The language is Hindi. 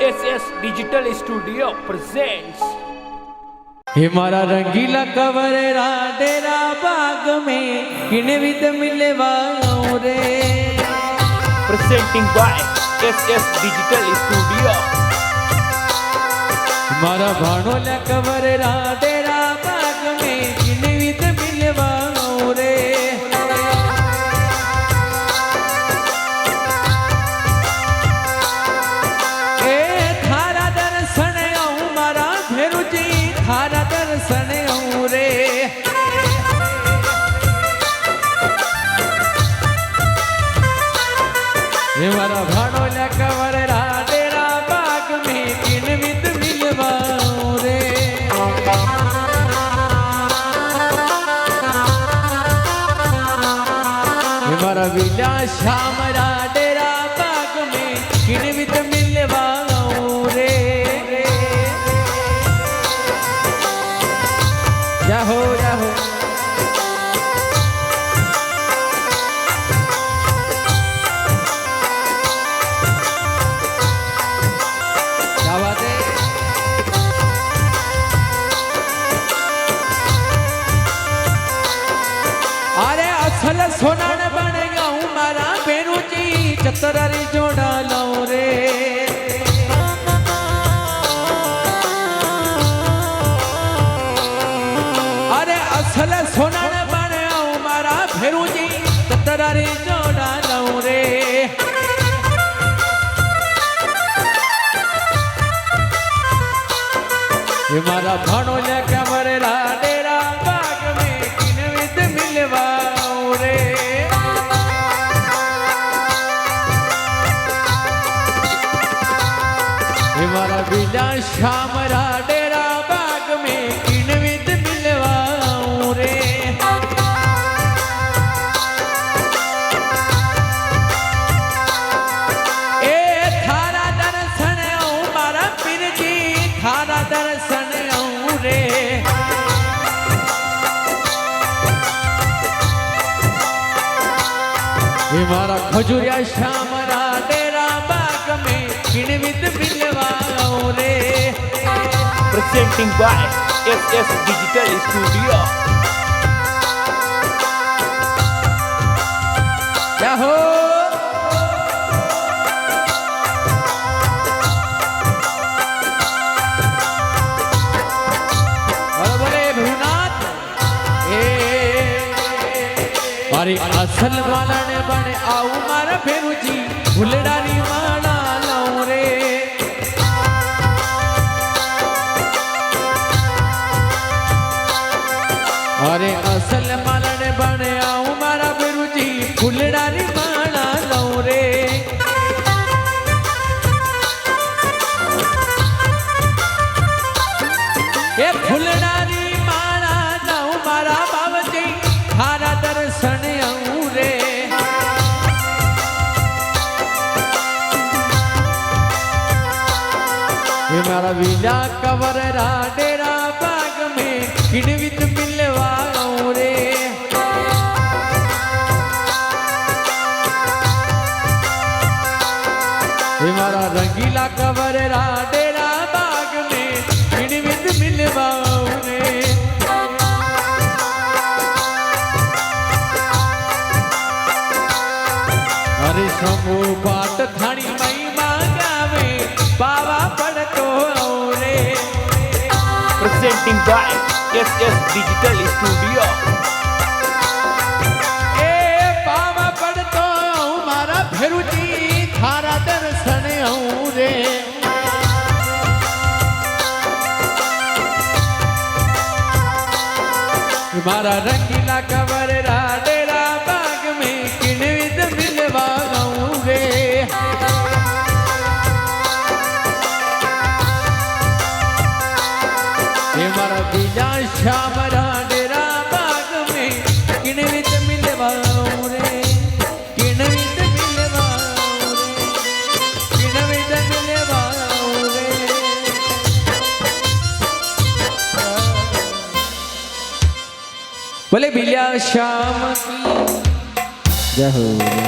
SS Digital Studio presents हमारा रंगीला कवर डेरा बाग में किने विद मिले वालों रे presenting by SS Digital Studio। हमारा भाणोला कवर डेरा बाग में किने विद मिले वालों रे थारा दर्शन आऊं रे हमारा भाणोला कवर डेरा बाग में किन विद मिलवाऊं रे हमारा विला श्याम डेरा बाग में किन विद मिलवाऊं रे जाहो जाहो क्या बात है अरे असल सोना न बनेगा हूँ मारा बेरू जी चतरारी जोड़ा लो रे असल सोना न बने आऊं मारा फेरू जी ततरारी जोड़ा लऊं रे ये मारा भाणोला कवर डेरा बाग में किन विद मिलवाऊं रे ये मारा विला श्याम डेरा बाग में किन विद मिलवाऊं रे थारा दर्शन आऊं रे हमारा खजुरिया श्याम डेरा बाग में किन विद मिलवाऊं रे presenting by SS Digital Studio। क्या हो अरे असल वाला ने बने आऊ मारा फेरू जी फुलडारी माला लाऊं रे अरे असल वाला ने बने आऊ मारा फेरू जी फुलडारी माला लाऊं रे ये फुलडारी माला लाऊं मारा बाबजी थारा दर्शन आऊं रे ये मेरा विला कवर डेरा बाग में किन विद मिलवाऊं रे ये मेरा रंगीला कवर डेरा बाग में किन विद मिलवाऊं रे अरे समूह पाट थानी मई मांगावे बाबा पड़तो रे presenting by SS Digital Studio। ए बाबा पड़तो मारा फेरू जी थारा दर्शन आऊं रे मारा रंगीला कवर डेरा बाग में किन विद मिलवाऊं रे ये मारा विला श्याम डेरा बाग में किन विद मिलवाऊं रे किन विद मिलवाऊं रे किन विद मिलवाऊं रे बोले विला श्याम की जय हो।